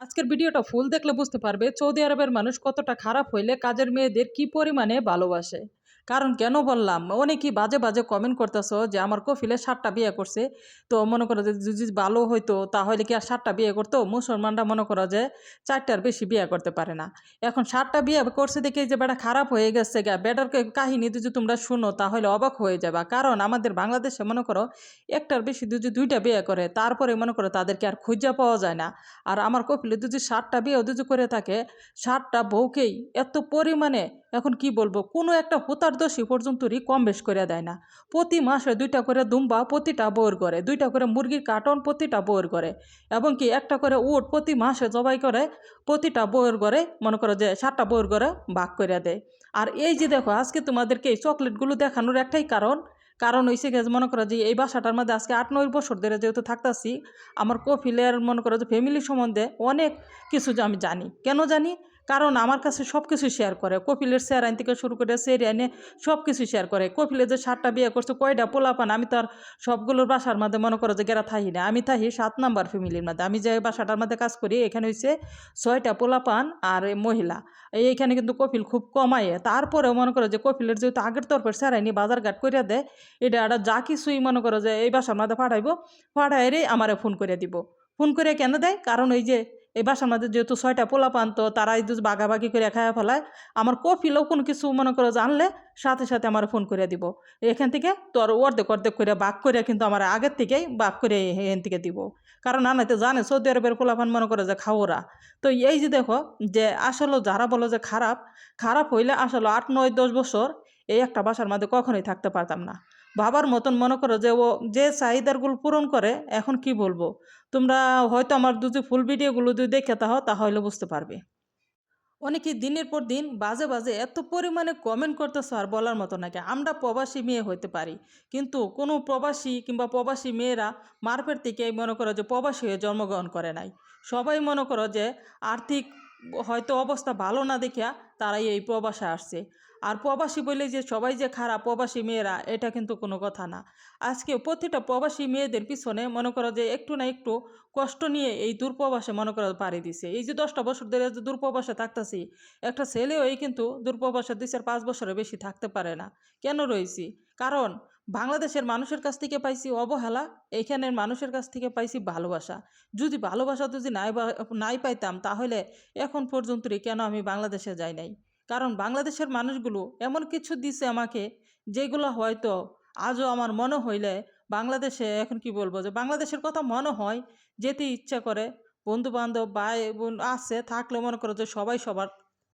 আজকের ভিডিওটা ফুল দেখলে বুঝতে পারবে সৌদি আরবের মানুষ কতটা খারাপ হইলে কাজের মেয়েদের কি পরিমাণে ভালোবাসে। কারণ কেন বললাম, অনেকেই বাজে বাজে কমেন্ট করতেছো যে আমার কফিলে 7টা বিয়ে করছে। তো মনে করো যে যদি ভালো হইতো তাহলে কি আর 7টা বিয়ে করতো? মুসলমানরা মনে করো যে 4টার বেশি বিয়ে করতে পারে না। এখন 7টা বিয়ে করছে দেখে যে বেটা খারাপ হয়ে গেছে গা, বেটার কাহিনী যদি তোমরা শুনো তাহলে অবাক হয়ে যাবা। কারণ আমাদের বাংলাদেশে মনে করো একটার বেশি যদি 2টা বিয়ে করে তারপরে মনে করো তাদেরকে আর খুঁজে পাওয়া যায় না। আর আমার কপিলে যদি 7টা বিয়ে যদি করে থাকে, 7টা বউকেই এত পরিমাণে, এখন কি বলবো, কোনো একটা হোতার দোষী পর্যন্তই কম বেশ করে দেয় না। প্রতি মাসে 2টা করে দুম্বা প্রতিটা বউর করে, 2টা করে মুরগির কার্টন প্রতিটা বউর করে, এবং কি একটা করে উট প্রতি মাসে জবাই করে প্রতিটা বউর করে, মনে করো যে 7টা বউর করে ভাগ করে দেয়। আর এই যে দেখো আজকে তোমাদেরকে এই চকলেটগুলো দেখানোর একটাই কারণ, কারণ হয়েছে গিয়ে মনে করো যে এই বাসাটার মধ্যে আজকে 8-9 বছর ধরে যেহেতু থাকতাছি, আমার কফিলের মনে করো যে ফ্যামিলি সম্বন্ধে অনেক কিছু যে আমি জানি। কেন জানি? কারণ আমার কাছে সব কিছু শেয়ার করে। কপিলের শেয়ার আইন থেকে শুরু করে সেরি আইনে সব কিছু শেয়ার করে। কপিলে যে 7টা বিয়ে করছে, কয়টা পোলাপান, আমি তো আর সবগুলোর বাসার মধ্যে মনে করো যে গেরা থাকি না। আমি থাকি 7 নাম্বার ফ্যামিলির মধ্যে। আমি যে বাসাটার মধ্যে কাজ করি এখানে হচ্ছে 6টা পোলাপান আর মহিলা। এইখানে কিন্তু কপিল খুব কমায়। তারপরেও মনে করো যে কপিলের যেহেতু আগের তরফের স্যারাইনি বাজার ঘাট করিয়া দেয়, এটা একটা যা কিছুই মনে করো যে এই বাসার মধ্যে পাঠাইবো, পাঠাইরে আমারে ফোন করে দিব। ফোন করে কেন দেয়? কারণ ওই যে এই বাসার মধ্যে যেহেতু 6টা পোলাপান, তো তারাই যদি বাগাবাগি করে খাওয়া ফেলায়, আমার কফিলেও কোনো কিছু মনে করো জানলে সাথে সাথে আমার ফোন করে দিব। এখান থেকে তোর অর্ধেক অর্ধেক করে বাক করে কিন্তু আমার আগের থেকেই বাক করে এখান থেকে দিব। কারণ আনাইতে জানে সৌদি আরবের পোলাপান মনে করে যে খাওয়ারা। তো এই যে দেখো যে আসলে যারা বলো যে খারাপ, খারাপ হইলে আসলে 8, 9, 10 বছর এই একটা বাসার মধ্যে কখনোই থাকতে পারতাম না। বাবার মতন মনে করো যে ও যে চাহিদারগুলো পূরণ করে, এখন কি বলবো, তোমরা হয়তো আমার যদি ফুল ভিডিওগুলো যদি দেখে তাহো তাহলে বুঝতে পারবে। অনেকে দিনের পর দিন বাজে বাজে এত পরিমাণে কমেন্ট করতেছে, আর বলার মতো নাকি আমরা প্রবাসী মেয়ে হইতে পারি, কিন্তু কোনো প্রবাসী কিংবা প্রবাসী মেয়েরা মারপেট থেকে মনে করো যে প্রবাসী হয়ে জন্মগ্রহণ করে নাই। সবাই মনে করো যে আর্থিক হয়তো অবস্থা ভালো না দেখিয়া তারাই এই প্রবাসে আসছে। আর প্রবাসী বলে যে সবাই যে খারাপ প্রবাসী মেয়েরা, এটা কিন্তু কোনো কথা না। আজকে প্রতিটা প্রবাসী মেয়েদের পিছনে মনে করো যে একটু না একটু কষ্ট নিয়ে এই দূরপ্রবাসে মনে করো পাড়ি দিছে। এই যে 10টা বছর ধরে যে দূরপ্রবাসে থাকতেছি, একটা ছেলেও এই কিন্তু দূরপ্রবাসে 2-4-5 বছরের বেশি থাকতে পারে না। কেন রয়েছি? কারণ বাংলাদেশের মানুষের কাছ থেকে পাইছি অবহেলা, এইখানের মানুষের কাছ থেকে পাইছি ভালোবাসা। যদি ভালোবাসা যদি নাই পাইতাম তাহলে এখন পর্যন্তই কেন আমি বাংলাদেশে যাই নাই। কারণ বাংলাদেশের মানুষগুলো এমন কিছু দিছে আমাকে, যেগুলো হয়তো আজও আমার মনে হইলে বাংলাদেশে, এখন কি বলবো, যে বাংলাদেশের কথা মনে হয়, যেতে ইচ্ছা করে। বন্ধু বান্ধব ভাই বোন আছে থাকলে মনে করো যে সবাই সবার